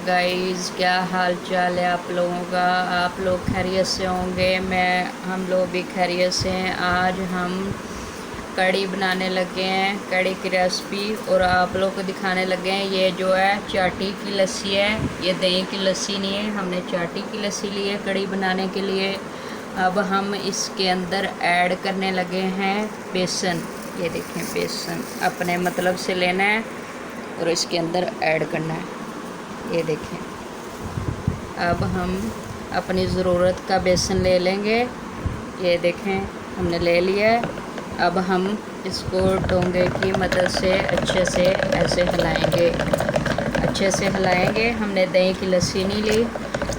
Guys, क्या हाल चाल है आप लोगों का। आप लोग खैरियत से होंगे। हम लोग भी खैरियत से हैं। आज हम कढ़ी बनाने लगे हैं, कढ़ी की रेसिपी, और आप लोग को दिखाने लगे हैं। ये जो है चाटी की लस्सी है, ये दही की लस्सी नहीं है, हमने चाटी की लस्सी ली है कढ़ी बनाने के लिए। अब हम इसके अंदर ऐड करने लगे हैं बेसन। ये देखें, बेसन अपने मतलब से लेना है और इसके अंदर ऐड करना है। ये देखें, अब हम अपनी ज़रूरत का बेसन ले लेंगे। ये देखें, हमने ले लिया है। अब हम इसको टोंगे की मदद से अच्छे से ऐसे हिलाएंगे, अच्छे से हिलाएंगे। हमने दही की लस्सी नहीं ली,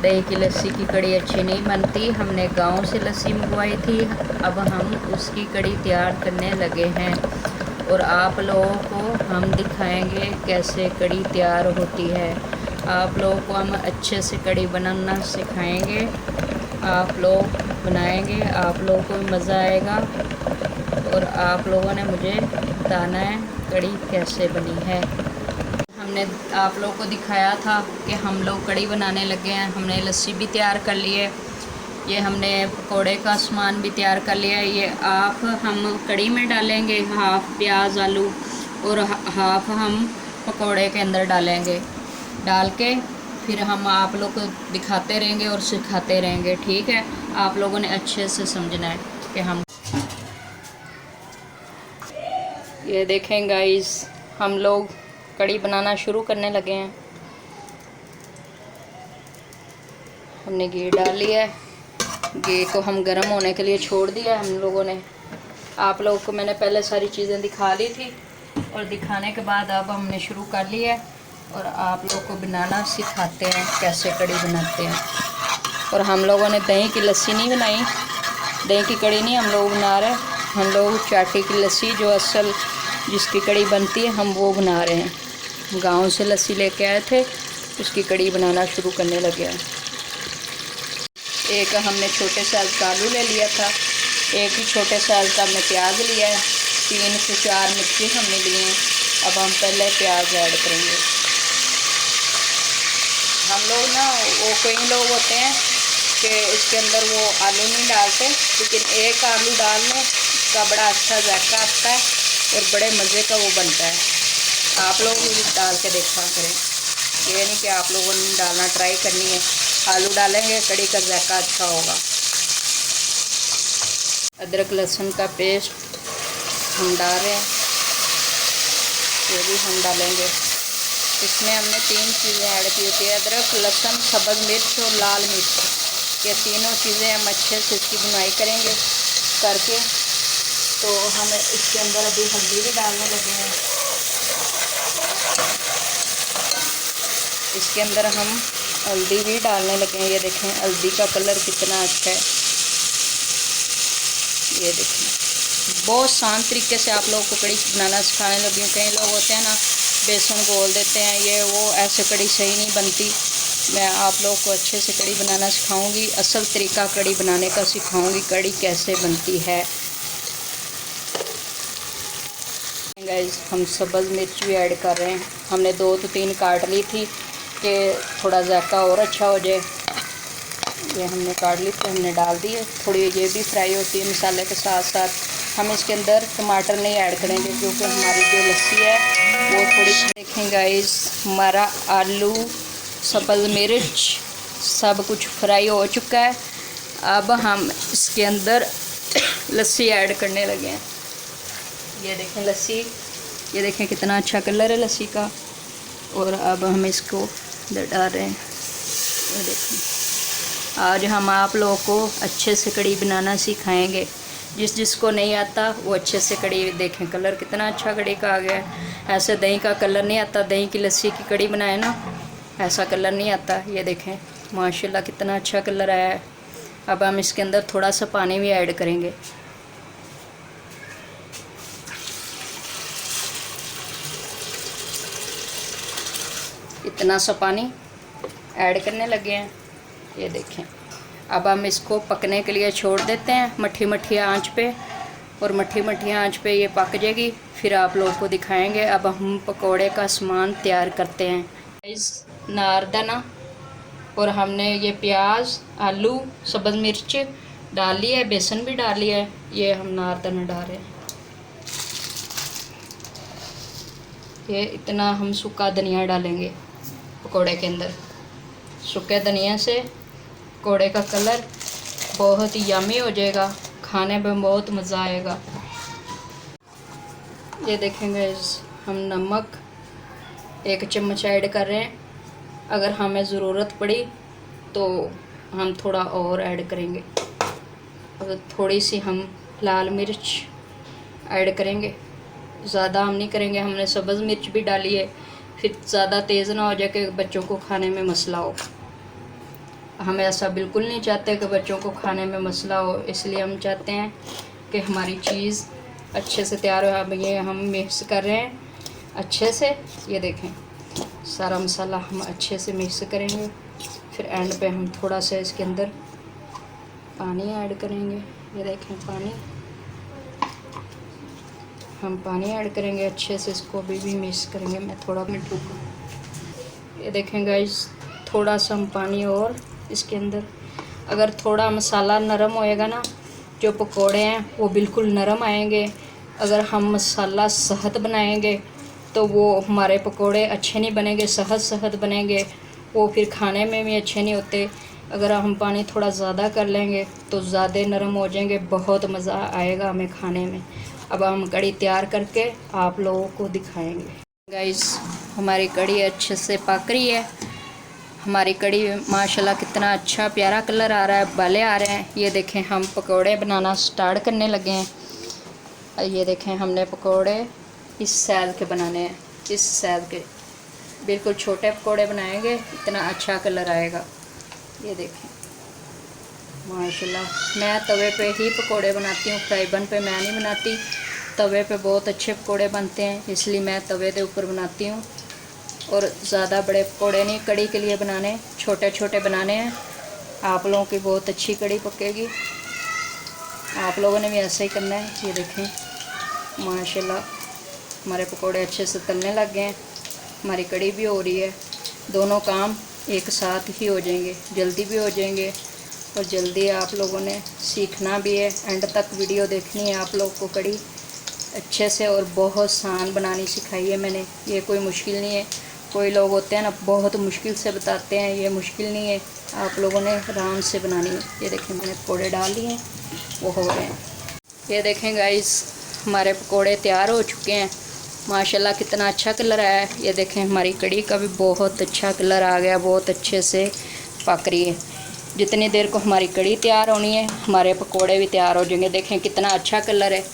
दही की लस्सी की कढ़ी अच्छी नहीं बनती, हमने गांव से लस्सी मंगवाई थी। अब हम उसकी कढ़ी तैयार करने लगे हैं और आप लोगों को हम दिखाएंगे कैसे कढ़ी तैयार होती है। आप लोगों को हम अच्छे से कढ़ी बनाना सिखाएंगे, आप लोग बनाएंगे, आप लोगों को मज़ा आएगा। और आप लोगों ने मुझे बताना है कढ़ी कैसे बनी है। हमने आप लोगों को दिखाया था कि हम लोग कढ़ी बनाने लगे हैं। हमने लस्सी भी तैयार कर ली है, ये हमने पकोड़े का सामान भी तैयार कर लिया है। ये हाफ हम कढ़ी में डालेंगे, हाफ प्याज आलू, और हाफ हम पकोड़े के अंदर डालेंगे। डाल के फिर हम आप लोग को दिखाते रहेंगे और सिखाते रहेंगे, ठीक है। आप लोगों ने अच्छे से समझना है कि हम ये देखें गाइस, हम लोग कढ़ी बनाना शुरू करने लगे हैं। हमने घी डाल लिया है, घी को हम गर्म होने के लिए छोड़ दिया हम लोगों ने। आप लोगों को मैंने पहले सारी चीज़ें दिखा दी थी और दिखाने के बाद अब हमने शुरू कर लिया है और आप लोग को बनाना सिखाते हैं कैसे कढ़ी बनाते हैं। और हम लोगों ने दही की लस्सी नहीं बनाई, दही की कढ़ी नहीं हम लोग बना रहे, हम लोग चाटी की लस्सी जो असल जिसकी कढ़ी बनती है हम वो बना रहे हैं। गांव से लस्सी लेके आए थे, उसकी कढ़ी बनाना शुरू करने लगे हैं। एक हमने छोटे साइज का आलू ले लिया था, एक ही छोटे साइज का हमने प्याज लिया है, 3 से 4 मिर्ची हमने लिए हैं। अब हम पहले प्याज ऐड करेंगे। हम लोग ना, वो कई लोग होते हैं कि इसके अंदर वो आलू नहीं डालते, लेकिन एक आलू डालने का बड़ा अच्छा जायका आता है और बड़े मज़े का वो बनता है। आप लोग भी डाल के देखा करें, ये नहीं कि आप लोगों ने डालना ट्राई करनी है। आलू डालेंगे, कढ़ी का जायका अच्छा होगा। अदरक लहसुन का पेस्ट हम डाल रहे हैं, ये भी हम डालेंगे। इसमें हमने 3 चीज़ें ऐड की होती है, अदरक, लहसुन, सब्ज़ मिर्च और लाल मिर्च। ये तीनों चीज़ें हम अच्छे से इसकी बुनाई करेंगे करके। तो हम इसके अंदर अभी हल्दी भी डालने लगे हैं। इसके अंदर हम हल्दी भी डालने लगे हैं। ये देखें, हल्दी का कलर कितना अच्छा है। ये देखें, बहुत शांत तरीके से आप लोगों को कढ़ी बनाना सिखाने लगी हूँ। कई लोग होते हैं ना, बेसन घोल देते हैं, ये वो, ऐसे कढ़ी सही नहीं बनती। मैं आप लोगों को अच्छे से कढ़ी बनाना सिखाऊंगी, असल तरीका कढ़ी बनाने का सिखाऊंगी, कढ़ी कैसे बनती है। गाइस, हम सब्ज़ मिर्च भी ऐड कर रहे हैं। हमने 2 तो 3 काट ली थी कि थोड़ा जायका और अच्छा हो जाए। ये हमने काट ली तो हमने डाल दी है। थोड़ी ये भी फ्राई होती है मसाले के साथ साथ। हम इसके अंदर टमाटर नहीं ऐड करेंगे क्योंकि हमारी जो लस्सी है वो थोड़ी। देखें गाइस, हमारा आलू, सब्ज़ मिर्च सब कुछ फ्राई हो चुका है। अब हम इसके अंदर लस्सी ऐड करने लगे हैं। ये देखें लस्सी, ये देखें कितना अच्छा कलर है लस्सी का। और अब हम इसको इधर डाल रहे हैं। ये देखें, आज हम आप लोगों को अच्छे से कढ़ी बनाना सिखाएंगे। जिसको नहीं आता वो अच्छे से कढ़ी, देखें कलर कितना अच्छा कढ़ी का आ गया है। ऐसे दही का कलर नहीं आता, दही की लस्सी की कढ़ी बनाए ना, ऐसा कलर नहीं आता। ये देखें माशाल्लाह कितना अच्छा कलर आया है। अब हम इसके अंदर थोड़ा सा पानी भी ऐड करेंगे। इतना सा पानी ऐड करने लगे हैं। ये देखें, अब हम इसको पकने के लिए छोड़ देते हैं मट्ठी मट्ठी आंच पे, और मट्ठी मट्ठी आंच पे ये पक जाएगी। फिर आप लोगों को दिखाएंगे। अब हम पकोड़े का सामान तैयार करते हैं। नारदाना और हमने ये प्याज, आलू, सब्ज़ मिर्च डाली है, बेसन भी डाली है। ये हम नारदाना डाल रहे हैं। ये इतना हम सूखा धनिया डालेंगे पकोड़े के अंदर। सूखे धनिया से पकोड़े का कलर बहुत ही यम्मी हो जाएगा, खाने में बहुत मज़ा आएगा। ये देखेंगे हम नमक 1 चम्मच ऐड कर रहे हैं। अगर हमें ज़रूरत पड़ी तो हम थोड़ा और ऐड करेंगे। अगर थोड़ी सी हम लाल मिर्च ऐड करेंगे, ज़्यादा हम नहीं करेंगे। हमने सब्ज़ मिर्च भी डाली है, फिर ज़्यादा तेज़ ना हो जाए कि बच्चों को खाने में मसला हो। हम ऐसा बिल्कुल नहीं चाहते कि बच्चों को खाने में मसला हो, इसलिए हम चाहते हैं कि हमारी चीज़ अच्छे से तैयार हो। अब ये हम मिक्स कर रहे हैं अच्छे से। ये देखें सारा मसाला हम अच्छे से मिक्स करेंगे। फिर एंड पे हम थोड़ा सा इसके अंदर पानी ऐड करेंगे। ये देखें पानी, हम पानी ऐड करेंगे अच्छे से। इसको अभी भी मिक्स करेंगे। मैं थोड़ा मिनट ये देखें गाइस, थोड़ा सा हम पानी और इसके अंदर। अगर थोड़ा मसाला नरम होएगा ना, जो पकोड़े हैं वो बिल्कुल नरम आएंगे। अगर हम मसाला सख्त बनाएंगे तो वो हमारे पकोड़े अच्छे नहीं बनेंगे, सख्त बनेंगे, वो फिर खाने में भी अच्छे नहीं होते। अगर हम पानी थोड़ा ज़्यादा कर लेंगे तो ज़्यादा नरम हो जाएंगे, बहुत मज़ा आएगा हमें खाने में। अब हम कड़ी तैयार करके आप लोगों को दिखाएंगे। गाइस हमारी कड़ी अच्छे से पक रही है। हमारी कड़ी माशाल्लाह कितना अच्छा प्यारा कलर आ रहा है, उबाले आ रहे हैं। ये देखें हम पकोड़े बनाना स्टार्ट करने लगे हैं। ये देखें हमने पकोड़े इस साइज़ के बनाने हैं, इस साइज़ के बिल्कुल छोटे पकोड़े बनाएंगे, इतना अच्छा कलर आएगा। ये देखें माशाल्लाह। मैं तवे पे ही पकोड़े बनाती हूँ, फ्राई पैन पे मैं नहीं बनाती। तवे पे बहुत अच्छे पकोड़े बनते हैं, इसलिए मैं तवे के ऊपर बनाती हूँ। और ज़्यादा बड़े पकोड़े नहीं कड़ी के लिए बनाने, छोटे छोटे बनाने हैं। आप लोगों की बहुत अच्छी कड़ी पकेगी, आप लोगों ने भी ऐसा ही करना है। ये देखें माशाल्लाह हमारे पकोड़े अच्छे से तलने लग गए हैं, हमारी कड़ी भी हो रही है। दोनों काम एक साथ ही हो जाएंगे, जल्दी भी हो जाएंगे और जल्दी आप लोगों ने सीखना भी है। एंड तक वीडियो देखनी है आप लोग को कड़ी अच्छे से। और बहुत आसान बनानी सिखाई है मैंने, ये कोई मुश्किल नहीं है। कोई लोग होते हैं ना बहुत मुश्किल से बताते हैं, ये मुश्किल नहीं है, आप लोगों ने आराम से बनानी है। ये देखें मैंने पकोड़े डाल लिए हैं, वो हो रहे हैं। ये देखें गाइस हमारे पकोड़े तैयार हो चुके हैं। माशाल्लाह कितना अच्छा कलर आया है। ये देखें हमारी कड़ी का भी बहुत अच्छा कलर आ गया, बहुत अच्छे से पक रही है। जितनी देर को हमारी कड़ी तैयार होनी है, हमारे पकोड़े भी तैयार हो जाएंगे। देखें कितना अच्छा कलर है।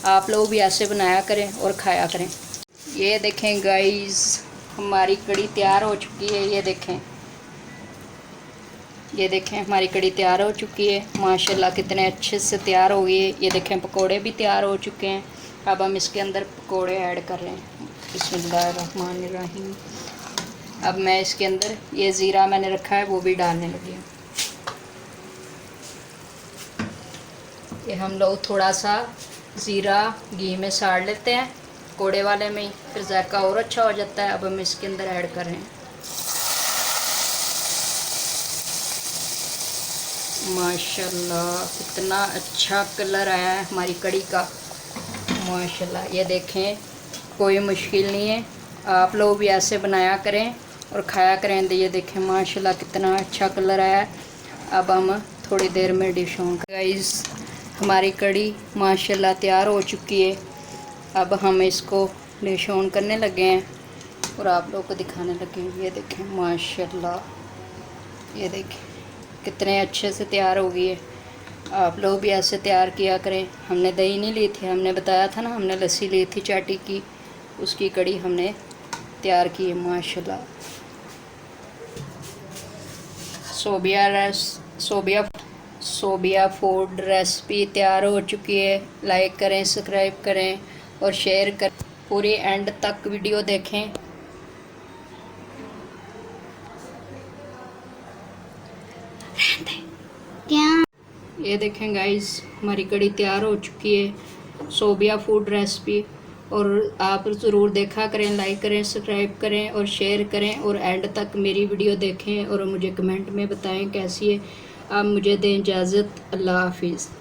आप लोग भी ऐसे बनाया करें और खाया करें। ये देखें गाइस हमारी कड़ी तैयार हो चुकी है। ये देखें, ये देखें हमारी कड़ी तैयार हो चुकी है। माशाल्लाह कितने अच्छे से तैयार हो गई है। ये देखें पकोड़े भी तैयार हो चुके हैं। अब हम इसके अंदर पकोड़े ऐड कर रहे हैं। बिस्मिल्लाहिर्रहमानिर्रहीम। अब मैं इसके अंदर ये ज़ीरा मैंने रखा है वो भी डालने लगी हूँ। ये हम लोग थोड़ा सा ज़ीरा घी में साड़ लेते हैं पकोड़े वाले में ही, फिर जायका और अच्छा हो जाता है। अब हम इसके अंदर ऐड कर रहे हैं। माशाल्लाह कितना अच्छा कलर आया है हमारी कड़ी का माशाल्लाह। ये देखें कोई मुश्किल नहीं है, आप लोग भी ऐसे बनाया करें और खाया करें। ये देखें माशाल्लाह कितना अच्छा कलर आया है। अब हम थोड़ी देर में डिश ऑन गाइस हमारी कड़ी माशाल्लाह तैयार हो चुकी है। अब हम इसको डिश ऑन करने लगे हैं और आप लोग को दिखाने लगे हैं। ये देखें माशाल्लाह, ये देखें कितने अच्छे से तैयार हो गई है। आप लोग भी ऐसे तैयार किया करें। हमने दही नहीं ली थी, हमने बताया था ना, हमने लस्सी ली थी चाटी की, उसकी कड़ी हमने तैयार की है माशाल्लाह। सोबिया फूड रेसिपी तैयार हो चुकी है। लाइक करें, सब्सक्राइब करें और शेयर करें। पूरी एंड तक वीडियो देखें। क्या ये देखें गाइस हमारी कड़ी तैयार हो चुकी है। सोबिया फूड रेसिपी और आप ज़रूर देखा करें, लाइक करें, सब्सक्राइब करें और शेयर करें और एंड तक मेरी वीडियो देखें और मुझे कमेंट में बताएं कैसी है। आप मुझे दें इजाज़त। अल्लाह हाफिज़।